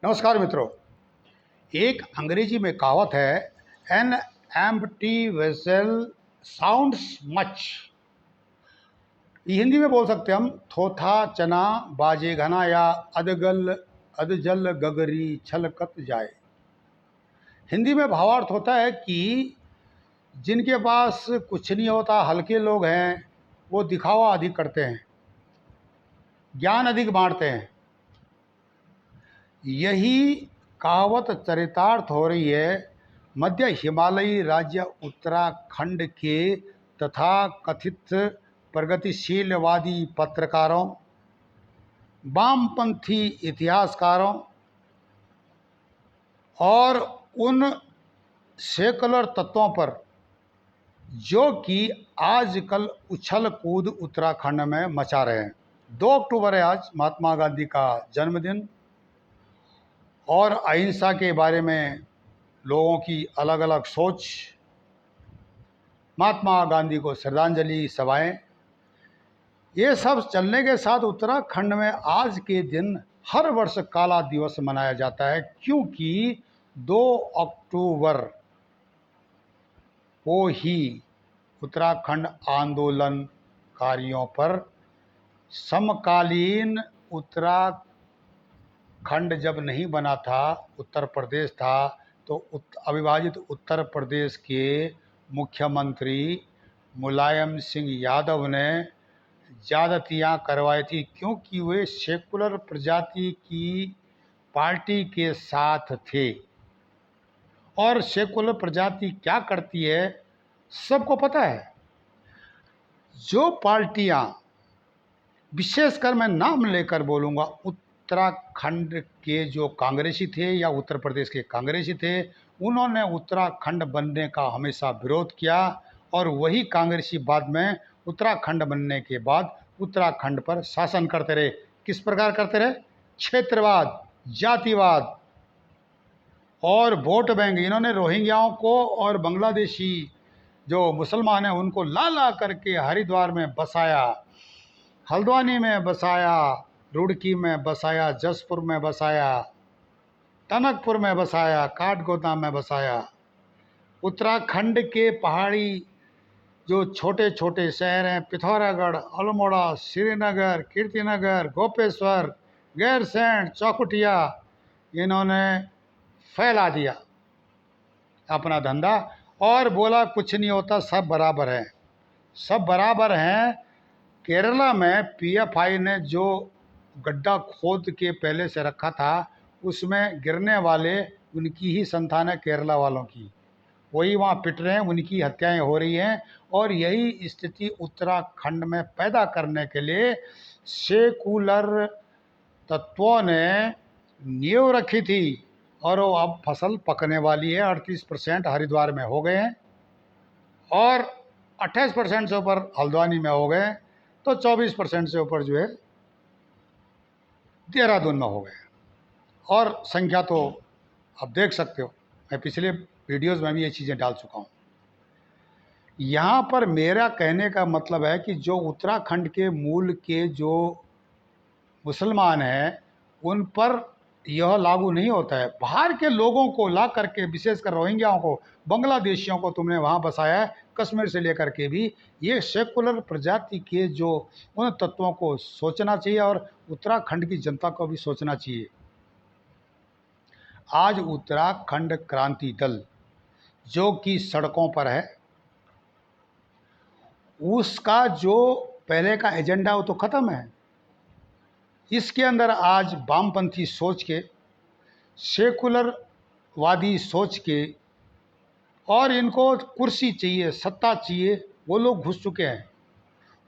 नमस्कार मित्रों। एक अंग्रेजी में कहावत है, an empty vessel sounds much. Hindi में बोल सकते हैं हम, थोथा चना बाजे घना या अदजल गगरी छलकत जाए। हिंदी में भावार्थ होता है कि जिनके पास कुछ नहीं होता, हल्के लोग हैं, वो दिखावा अधिक करते हैं, ज्ञान अधिक बांटते हैं। यही कहावत चरितार्थ हो रही है मध्य हिमालयी राज्य उत्तराखंड के तथा कथित प्रगतिशीलवादी पत्रकारों, वामपंथी इतिहासकारों और उन सेकुलर तत्वों पर जो कि आजकल उछल कूद उत्तराखंड में मचा रहे हैं। 2 अक्टूबर है आज, महात्मा गांधी का जन्मदिन, और अहिंसा के बारे में लोगों की अलग अलग सोच, महात्मा गांधी को श्रद्धांजलि सभाएं, ये सब चलने के साथ उत्तराखंड में आज के दिन हर वर्ष काला दिवस मनाया जाता है, क्योंकि 2 अक्टूबर को ही उत्तराखंड आंदोलनकारियों पर समकालीन उत्तराखंड जब नहीं बना था, उत्तर प्रदेश था, तो अविभाजित उत्तर प्रदेश के मुख्यमंत्री मुलायम सिंह यादव ने ज़्यादतियाँ करवाई थी, क्योंकि वे सेकुलर प्रजाति की पार्टी के साथ थे। और सेकुलर प्रजाति क्या करती है सबको पता है। जो पार्टियां, विशेषकर मैं नाम लेकर बोलूँगा, उत्तराखंड के जो कांग्रेसी थे या उत्तर प्रदेश के कांग्रेसी थे, उन्होंने उत्तराखंड बनने का हमेशा विरोध किया। और वही कांग्रेसी बाद में उत्तराखंड बनने के बाद उत्तराखंड पर शासन करते रहे। किस प्रकार करते रहे? क्षेत्रवाद, जातिवाद और वोट बैंक। इन्होंने रोहिंग्याओं को और बांग्लादेशी जो मुसलमान हैं उनको ला ला करके हरिद्वार में बसाया, हल्द्वानी में बसाया, रुड़की में बसाया, जसपुर में बसाया, टनकपुर में बसाया, काठगोदाम में बसाया। उत्तराखंड के पहाड़ी जो छोटे छोटे शहर हैं, पिथौरागढ़, अल्मोड़ा, श्रीनगर, कीर्तिनगर, गोपेश्वर, गैरसैंण, चौकुटिया, इन्होंने फैला दिया अपना धंधा और बोला कुछ नहीं होता, सब बराबर है, सब बराबर हैं। केरला में पीएफआई ने जो गड्ढा खोद के पहले से रखा था, उसमें गिरने वाले उनकी ही संतान है, केरला वालों की। वही वहाँ पिट रहे हैं, उनकी हत्याएं हो रही हैं। और यही स्थिति उत्तराखंड में पैदा करने के लिए सेकुलर तत्वों ने नींव रखी थी। और वो अब फसल पकने वाली है। 38% हरिद्वार में हो गए हैं और 28% से ऊपर हल्द्वानी में हो गए, तो 24% से ऊपर जो है देहरादून में हो गए। और संख्या तो आप देख सकते हो, मैं पिछले वीडियोस में भी ये चीज़ें डाल चुका हूँ। यहाँ पर मेरा कहने का मतलब है कि जो उत्तराखंड के मूल के जो मुसलमान हैं उन पर यह लागू नहीं होता है। बाहर के लोगों को ला करके, विशेषकर रोहिंग्याओं को, बांग्लादेशियों को तुमने वहाँ बसाया है, कश्मीर से लेकर के भी। ये सेकुलर प्रजाति के जो उन तत्वों को सोचना चाहिए और उत्तराखंड की जनता को भी सोचना चाहिए। आज उत्तराखंड क्रांति दल जो कि सड़कों पर है, उसका जो पहले का एजेंडा वो तो ख़त्म है। इसके अंदर आज वामपंथी सोच के, सेकुलरवादी सोच के, और इनको कुर्सी चाहिए, सत्ता चाहिए, वो लोग घुस चुके हैं।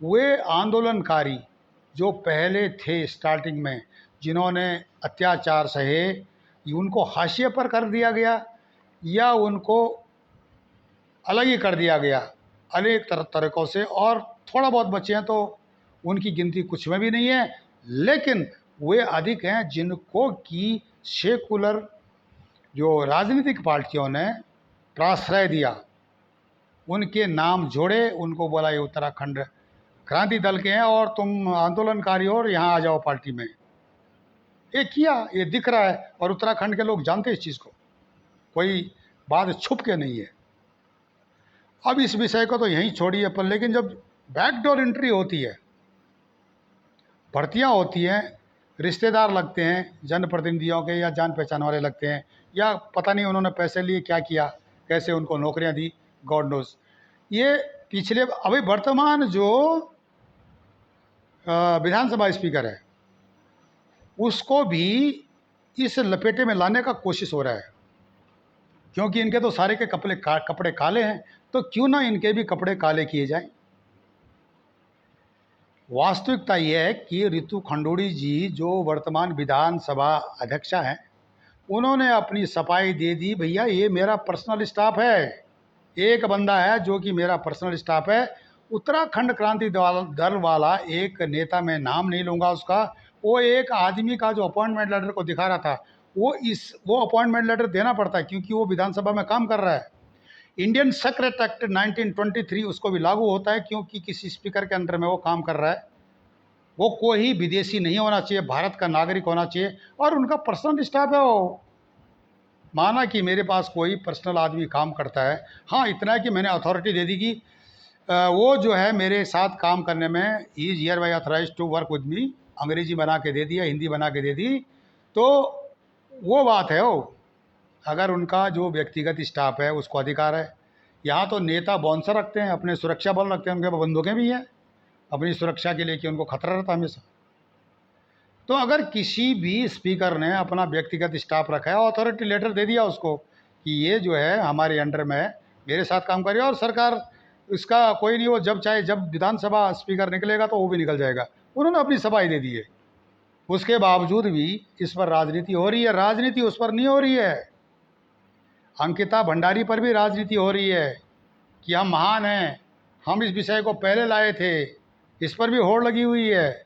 वे आंदोलनकारी जो पहले थे स्टार्टिंग में, जिन्होंने अत्याचार सहे, उनको हाशिए पर कर दिया गया या उनको अलग ही कर दिया गया अनेक तरीक़ों से, और थोड़ा बहुत बचे हैं तो उनकी गिनती कुछ में भी नहीं है। लेकिन वे अधिक हैं जिनको कि सेकुलर जो राजनीतिक पार्टियों ने प्राश्रय दिया, उनके नाम जोड़े, उनको बोला ये उत्तराखंड क्रांति दल के हैं और तुम आंदोलनकारी हो और यहाँ आ जाओ पार्टी में। ये किया, ये दिख रहा है और उत्तराखंड के लोग जानते हैं इस चीज़ को, कोई बात छुप के नहीं है। अब इस विषय को तो यहीं छोड़िए, पर लेकिन जब बैकडोर एंट्री होती है, भर्तियां होती हैं, रिश्तेदार लगते हैं जनप्रतिनिधियों के या जान पहचान वाले लगते हैं, या पता नहीं उन्होंने पैसे लिए क्या किया, कैसे उनको नौकरियां दी, गॉड नोज। ये पिछले अभी वर्तमान जो विधानसभा स्पीकर है उसको भी इस लपेटे में लाने का कोशिश हो रहा है, क्योंकि इनके तो सारे के कपड़े काले हैं, तो क्यों ना इनके भी कपड़े काले किए जाएं। वास्तविकता यह है कि रितु खंडूड़ी जी जो वर्तमान विधानसभा अध्यक्षा हैं, उन्होंने अपनी सफाई दे दी, भैया ये मेरा पर्सनल स्टाफ है, एक बंदा है जो कि मेरा पर्सनल स्टाफ है। उत्तराखंड क्रांति दल वाला एक नेता, मैं नाम नहीं लूँगा उसका, वो एक आदमी का जो अपॉइंटमेंट लेटर को दिखा रहा था, वो अपॉइंटमेंट लेटर देना पड़ता है क्योंकि वो विधानसभा में काम कर रहा है। इंडियन सेक्रेट एक्ट 1923 उसको भी लागू होता है क्योंकि किसी स्पीकर के अंडर में वो काम कर रहा है। वो कोई विदेशी नहीं होना चाहिए, भारत का नागरिक होना चाहिए, और उनका पर्सनल स्टाफ है। वो माना कि मेरे पास कोई पर्सनल आदमी काम करता है, हाँ इतना है कि मैंने अथॉरिटी दे दी कि वो जो है मेरे साथ काम करने में he is hereby authorise to work with me, अंग्रेजी बना के दे दिया, हिंदी बना के दे दी, तो वो बात है। वो अगर उनका जो व्यक्तिगत स्टाफ है उसको अधिकार है। यहाँ तो नेता बाउंसर रखते हैं, अपने सुरक्षा बल रखते हैं, उनके पास बंदूकें भी हैं अपनी सुरक्षा के लिए कि उनको खतरा रहता है हमेशा। तो अगर किसी भी स्पीकर ने अपना व्यक्तिगत स्टाफ रखा है, अथॉरिटी लेटर दे दिया उसको कि ये जो है हमारे अंडर में है, मेरे साथ काम करिए, और सरकार इसका कोई नहीं, वो जब चाहे जब विधानसभा स्पीकर निकलेगा तो वो भी निकल जाएगा, उन्होंने अपनी सफाई दे दी है। उसके बावजूद भी इस पर राजनीति हो रही है। राजनीति उस पर नहीं हो रही है, अंकिता भंडारी पर भी राजनीति हो रही है कि हम महान हैं, हम इस विषय को पहले लाए थे, इस पर भी होड़ लगी हुई है।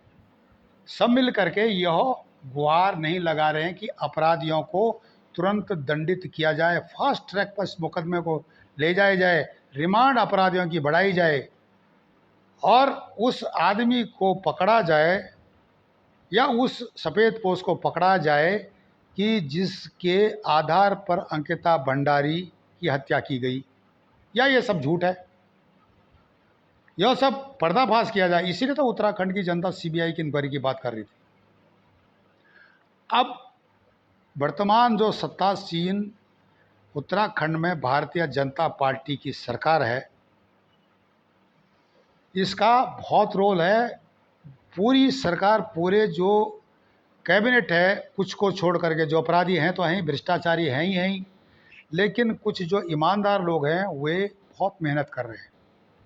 सब मिल करके यह गुहार नहीं लगा रहे हैं कि अपराधियों को तुरंत दंडित किया जाए, फास्ट ट्रैक पर इस मुकदमे को ले जाया जाए, रिमांड अपराधियों की बढ़ाई जाए और उस आदमी को पकड़ा जाए या उस सफ़ेद पोश को पकड़ा जाए कि जिसके आधार पर अंकिता भंडारी की हत्या की गई, या ये सब झूठ है, यह सब पर्दाफाश किया जाए। इसीलिए तो उत्तराखंड की जनता सीबीआई की इंक्वायरी की बात कर रही थी। अब वर्तमान जो सत्तासीन उत्तराखंड में भारतीय जनता पार्टी की सरकार है, इसका बहुत रोल है। पूरी सरकार, पूरे जो कैबिनेट है, कुछ को छोड़ करके, जो अपराधी हैं तो हैं, भ्रष्टाचारी हैं ही, लेकिन कुछ जो ईमानदार लोग हैं वे बहुत मेहनत कर रहे हैं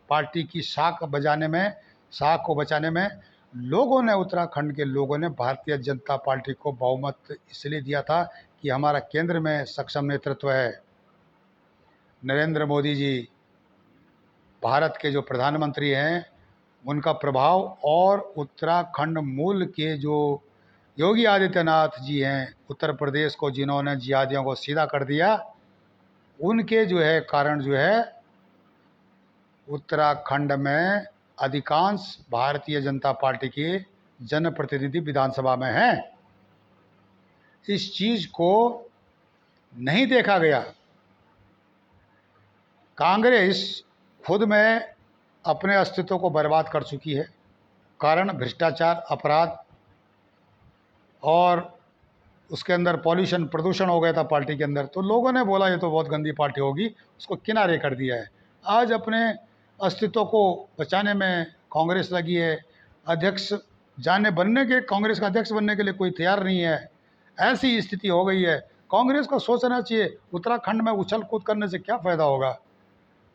पार्टी की साख बजाने में, साख को बचाने में। लोगों ने, उत्तराखंड के लोगों ने भारतीय जनता पार्टी को बहुमत इसलिए दिया था कि हमारा केंद्र में सक्षम नेतृत्व है, नरेंद्र मोदी जी भारत के जो प्रधानमंत्री हैं उनका प्रभाव, और उत्तराखंड मूल के जो योगी आदित्यनाथ जी हैं, उत्तर प्रदेश को जिन्होंने जिहादियों को सीधा कर दिया, उनके जो है कारण जो है उत्तराखंड में अधिकांश भारतीय जनता पार्टी के जनप्रतिनिधि विधानसभा में हैं। इस चीज़ को नहीं देखा गया। कांग्रेस खुद में अपने अस्तित्व को बर्बाद कर चुकी है, कारण भ्रष्टाचार, अपराध, और उसके अंदर पॉल्यूशन, प्रदूषण हो गया था पार्टी के अंदर। तो लोगों ने बोला ये तो बहुत गंदी पार्टी होगी, उसको किनारे कर दिया है। आज अपने अस्तित्व को बचाने में कांग्रेस लगी है। अध्यक्ष बनने के, कांग्रेस का अध्यक्ष बनने के लिए कोई तैयार नहीं है, ऐसी स्थिति हो गई है। कांग्रेस को सोचना चाहिए, उत्तराखंड में उछल कूद करने से क्या फ़ायदा होगा।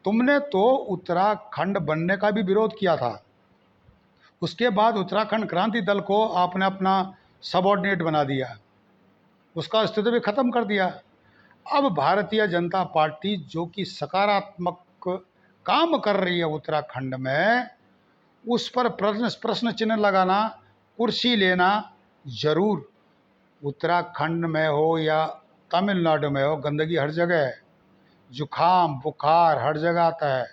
तुमने तो उत्तराखंड बनने का भी विरोध किया था, उसके बाद उत्तराखंड क्रांति दल को आपने अपना सबऑर्डिनेट बना दिया, उसका अस्तित्व भी खत्म कर दिया। अब भारतीय जनता पार्टी जो कि सकारात्मक काम कर रही है उत्तराखंड में, उस पर प्रश्न चिन्ह लगाना, कुर्सी लेना जरूर। उत्तराखंड में हो या तमिलनाडु में हो, गंदगी हर जगह है, जुखाम बुखार हर जगह आता है।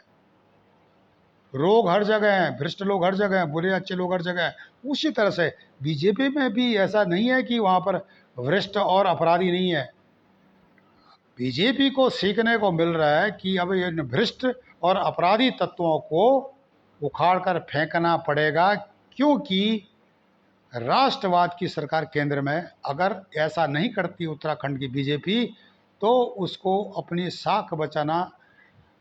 रोग हर जगह हैं, भ्रष्ट लोग हर जगह हैं, बुरे अच्छे लोग हर जगह हैं। उसी तरह से बीजेपी में भी ऐसा नहीं है कि वहाँ पर भ्रष्ट और अपराधी नहीं है। बीजेपी को सीखने को मिल रहा है कि अब इन भ्रष्ट और अपराधी तत्वों को उखाड़ कर फेंकना पड़ेगा, क्योंकि राष्ट्रवाद की सरकार केंद्र में अगर ऐसा नहीं करती उत्तराखंड की बीजेपी, तो उसको अपनी साख बचाना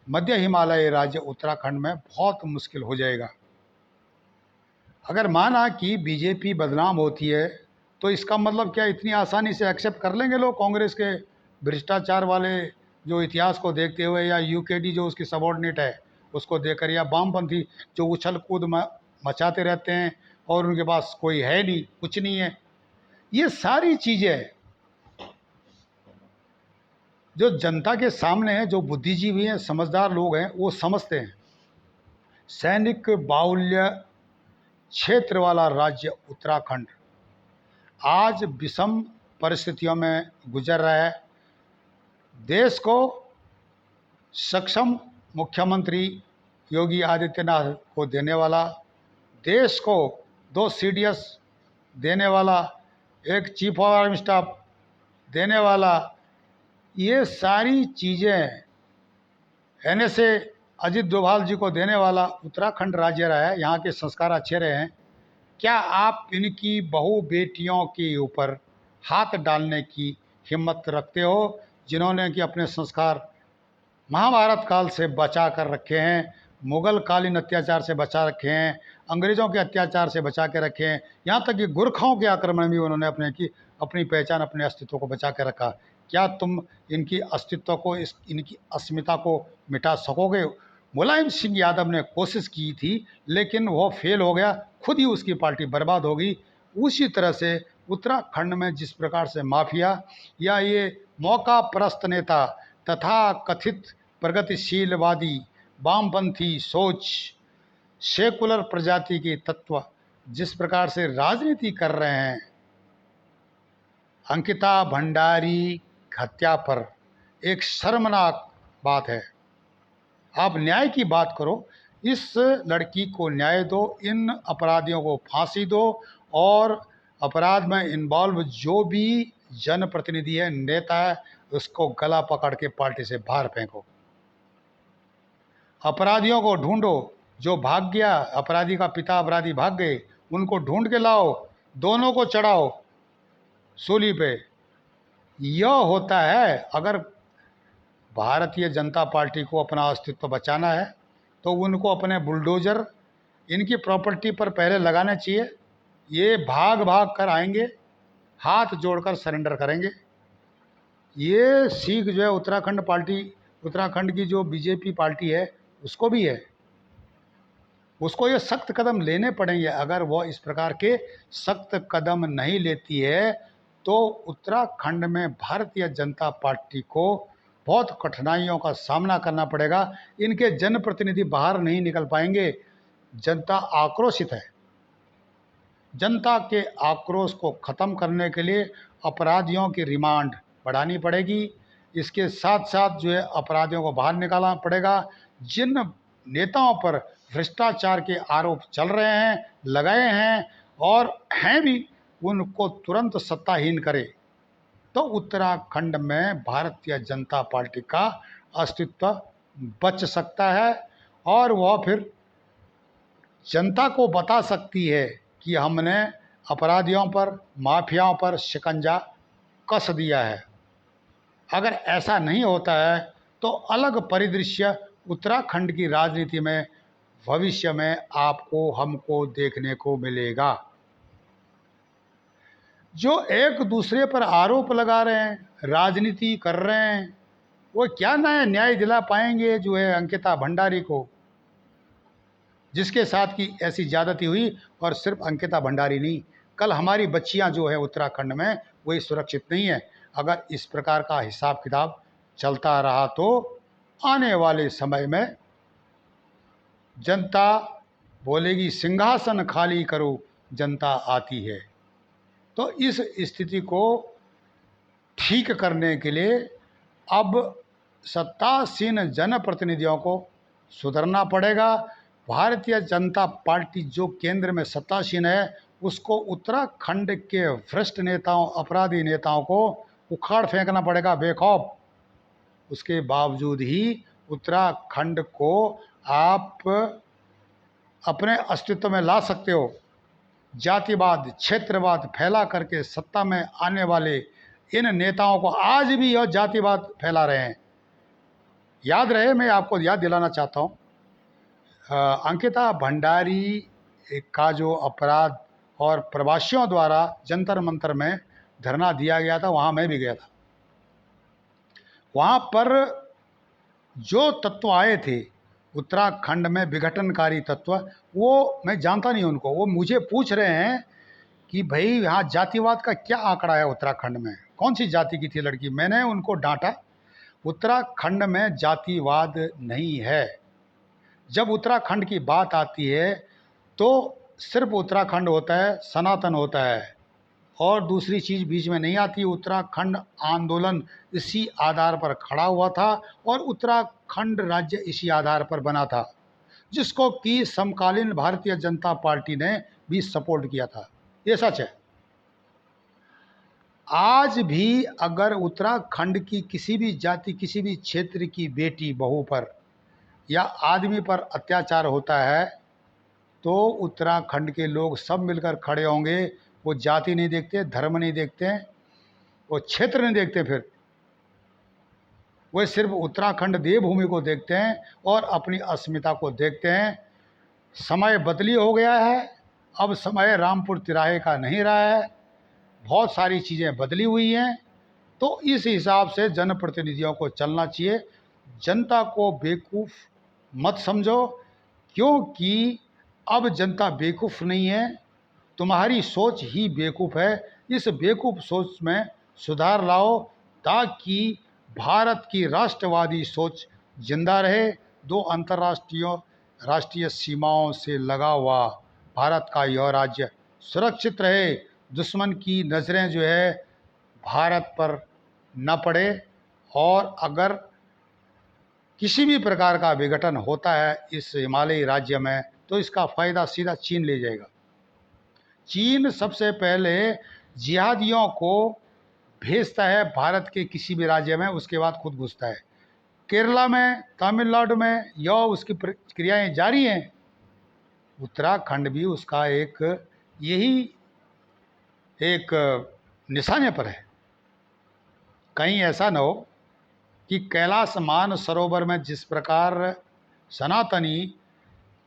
मध्य हिमालय राज्य उत्तराखंड में बहुत मुश्किल हो जाएगा। अगर माना कि बीजेपी बदनाम होती है, तो इसका मतलब क्या इतनी आसानी से एक्सेप्ट कर लेंगे लोग कांग्रेस के भ्रष्टाचार वाले जो इतिहास को देखते हुए, या यूकेडी जो उसकी सबॉर्डिनेट है उसको देखकर, या वामपंथी जो उछल कूद मचाते रहते हैं और उनके पास कोई है नहीं, कुछ नहीं है। ये सारी चीज़ें जो जनता के सामने हैं, जो बुद्धिजीवी हैं, समझदार लोग हैं, वो समझते हैं। सैनिक बाहुल्य क्षेत्र वाला राज्य उत्तराखंड आज विषम परिस्थितियों में गुजर रहा है। देश को सक्षम मुख्यमंत्री योगी आदित्यनाथ को देने वाला, देश को 2 सीडीएस देने वाला, एक चीफ ऑफ आर्मी स्टाफ देने वाला, ये सारी चीज़ें एनएसए अजित डोभाल जी को देने वाला उत्तराखंड राज्य रहा है। यहाँ के संस्कार अच्छे रहे हैं। क्या आप इनकी बहू बेटियों के ऊपर हाथ डालने की हिम्मत रखते हो, जिन्होंने कि अपने संस्कार महाभारत काल से बचा कर रखे हैं, मुगल कालीन अत्याचार से बचा रखे हैं, अंग्रेज़ों के अत्याचार से बचा के रखे हैं, यहाँ तक कि गुरखाओं के आक्रमण भी उन्होंने अपनी पहचान, अपने अस्तित्व को बचा के रखा। क्या तुम इनकी अस्तित्व को, इनकी अस्मिता को मिटा सकोगे? मुलायम सिंह यादव ने कोशिश की थी, लेकिन वो फेल हो गया, खुद ही उसकी पार्टी बर्बाद हो गई। उसी तरह से उत्तराखंड में जिस प्रकार से माफिया या ये मौका परस्त नेता तथा कथित प्रगतिशीलवादी वामपंथी सोच सेकुलर प्रजाति के तत्व जिस प्रकार से राजनीति कर रहे हैं, अंकिता भंडारी हत्या पर एक शर्मनाक बात है। आप न्याय की बात करो, इस लड़की को न्याय दो, इन अपराधियों को फांसी दो, और अपराध में इन्वॉल्व जो भी जनप्रतिनिधि है, नेता है, उसको गला पकड़ के पार्टी से बाहर फेंको। अपराधियों को ढूंढो, जो भाग गया, अपराधी का पिता अपराधी भाग गए, उनको ढूंढ के लाओ, दोनों को चढ़ाओ सूली पे। यह होता है। अगर भारतीय जनता पार्टी को अपना अस्तित्व बचाना है, तो उनको अपने बुलडोजर इनकी प्रॉपर्टी पर पहले लगाने चाहिए। ये भाग भाग कर आएंगे, हाथ जोड़कर सरेंडर करेंगे। ये सीख जो है उत्तराखंड की जो बीजेपी पार्टी है, उसको भी है। उसको ये सख्त कदम लेने पड़ेंगे। अगर वो इस प्रकार के सख्त कदम नहीं लेती है, तो उत्तराखंड में भारतीय जनता पार्टी को बहुत कठिनाइयों का सामना करना पड़ेगा। इनके जनप्रतिनिधि बाहर नहीं निकल पाएंगे। जनता आक्रोशित है। जनता के आक्रोश को ख़त्म करने के लिए अपराधियों की रिमांड बढ़ानी पड़ेगी। इसके साथ साथ जो है अपराधियों को बाहर निकालना पड़ेगा। जिन नेताओं पर भ्रष्टाचार के आरोप चल रहे हैं, लगाए हैं और हैं भी, उनको तुरंत सत्ताहीन करे, तो उत्तराखंड में भारतीय जनता पार्टी का अस्तित्व बच सकता है और वह फिर जनता को बता सकती है कि हमने अपराधियों पर, माफियाओं पर शिकंजा कस दिया है। अगर ऐसा नहीं होता है, तो अलग परिदृश्य उत्तराखंड की राजनीति में भविष्य में आपको, हमको देखने को मिलेगा। जो एक दूसरे पर आरोप लगा रहे हैं, राजनीति कर रहे हैं, वो क्या नया न्याय दिला पाएंगे जो है अंकिता भंडारी को, जिसके साथ की ऐसी ज्यादती हुई। और सिर्फ अंकिता भंडारी नहीं, कल हमारी बच्चियां जो है उत्तराखंड में, वही सुरक्षित नहीं है। अगर इस प्रकार का हिसाब किताब चलता रहा, तो आने वाले समय में जनता बोलेगी सिंहासन खाली करो, जनता आती है। तो इस स्थिति को ठीक करने के लिए अब सत्तासीन जनप्रतिनिधियों को सुधरना पड़ेगा। भारतीय जनता पार्टी जो केंद्र में सत्तासीन है, उसको उत्तराखंड के भ्रष्ट नेताओं, अपराधी नेताओं को उखाड़ फेंकना पड़ेगा बेखौफ। उसके बावजूद ही उत्तराखंड को आप अपने अस्तित्व में ला सकते हो। जातिवाद, क्षेत्रवाद फैला करके सत्ता में आने वाले इन नेताओं को आज भी यह जातिवाद फैला रहे हैं। याद रहे, मैं आपको याद दिलाना चाहता हूँ, अंकिता भंडारी का जो अपराध और प्रवासियों द्वारा जंतर मंतर में धरना दिया गया था, वहाँ मैं भी गया था। वहाँ पर जो तत्व आए थे उत्तराखंड में, विघटनकारी तत्व, वो मैं जानता नहीं उनको। वो मुझे पूछ रहे हैं कि भाई यहाँ जातिवाद का क्या आंकड़ा है उत्तराखंड में, कौन सी जाति की थी लड़की। मैंने उनको डांटा, उत्तराखंड में जातिवाद नहीं है। जब उत्तराखंड की बात आती है तो सिर्फ उत्तराखंड होता है, सनातन होता है, और दूसरी चीज़ बीच में नहीं आती। उत्तराखंड आंदोलन इसी आधार पर खड़ा हुआ था और उत्तराखंड राज्य इसी आधार पर बना था, जिसको कि समकालीन भारतीय जनता पार्टी ने भी सपोर्ट किया था। ये सच है। आज भी अगर उत्तराखंड की किसी भी जाति, किसी भी क्षेत्र की बेटी, बहू पर या आदमी पर अत्याचार होता है तो उत्तराखंड के लोग सब मिलकर खड़े होंगे। वो जाति नहीं देखते, धर्म नहीं देखते, वो क्षेत्र नहीं देखते, फिर वे सिर्फ उत्तराखंड देवभूमि को देखते हैं और अपनी अस्मिता को देखते हैं। समय बदली हो गया है, अब समय रामपुर तिराहे का नहीं रहा है, बहुत सारी चीज़ें बदली हुई हैं। तो इस हिसाब से जनप्रतिनिधियों को चलना चाहिए। जनता को बेवकूफ़ मत समझो, क्योंकि अब जनता बेवकूफ़ नहीं है, तुम्हारी सोच ही बेवकूफ़ है। इस बेवकूफ़ सोच में सुधार लाओ ताकि भारत की राष्ट्रवादी सोच जिंदा रहे। दो राष्ट्रीय सीमाओं से लगा हुआ भारत का यह राज्य सुरक्षित रहे, दुश्मन की नज़रें जो है भारत पर न पड़े, और अगर किसी भी प्रकार का विघटन होता है इस हिमालयी राज्य में तो इसका फ़ायदा सीधा चीन ले जाएगा। चीन सबसे पहले जिहादियों को भेजता है भारत के किसी भी राज्य में, उसके बाद खुद घुसता है। केरला में, तमिलनाडु में यह उसकी प्रक्रियाएं जारी हैं। उत्तराखंड भी उसका यही एक निशाने पर है। कहीं ऐसा न हो कि कैलाश मानसरोवर में जिस प्रकार सनातनी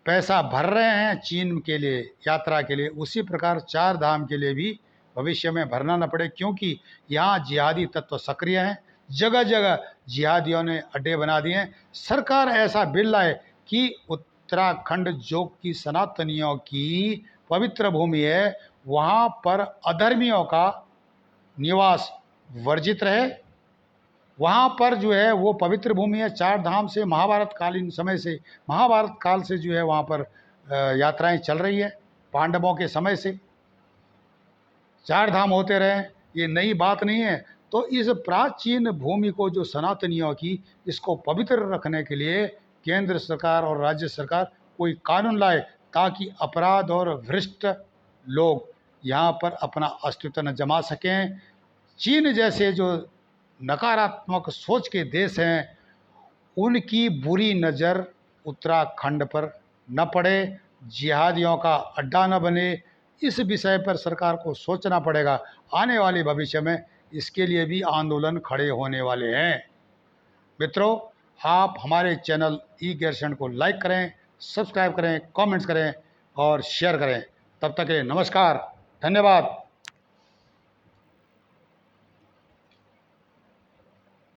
पैसा भर रहे हैं चीन के लिए यात्रा के लिए, उसी प्रकार चार धाम के लिए भी भविष्य में भरना न पड़े, क्योंकि यहाँ जिहादी तत्व सक्रिय हैं। जगह जगह जिहादियों ने अड्डे बना दिए हैं। सरकार ऐसा बिल लाए कि उत्तराखंड जो कि सनातनियों की पवित्र भूमि है, वहाँ पर अधर्मियों का निवास वर्जित रहे। वहाँ पर जो है वो पवित्र भूमि है। चार धाम से महाभारत काल से जो है वहाँ पर यात्राएं चल रही है। पांडवों के समय से चार धाम होते रहे, ये नई बात नहीं है। तो इस प्राचीन भूमि को जो सनातनियों की, इसको पवित्र रखने के लिए केंद्र सरकार और राज्य सरकार कोई कानून लाए ताकि अपराध और भ्रष्ट लोग यहाँ पर अपना अस्तित्व न जमा सकें। चीन जैसे जो नकारात्मक सोच के देश हैं, उनकी बुरी नज़र उत्तराखंड पर न पड़े, जिहादियों का अड्डा न बने। इस विषय पर सरकार को सोचना पड़ेगा। आने वाले भविष्य में इसके लिए भी आंदोलन खड़े होने वाले हैं। मित्रों, आप हमारे चैनल ई ज्ञान को लाइक करें, सब्सक्राइब करें, कमेंट्स करें और शेयर करें। तब तक के लिए नमस्कार, धन्यवाद।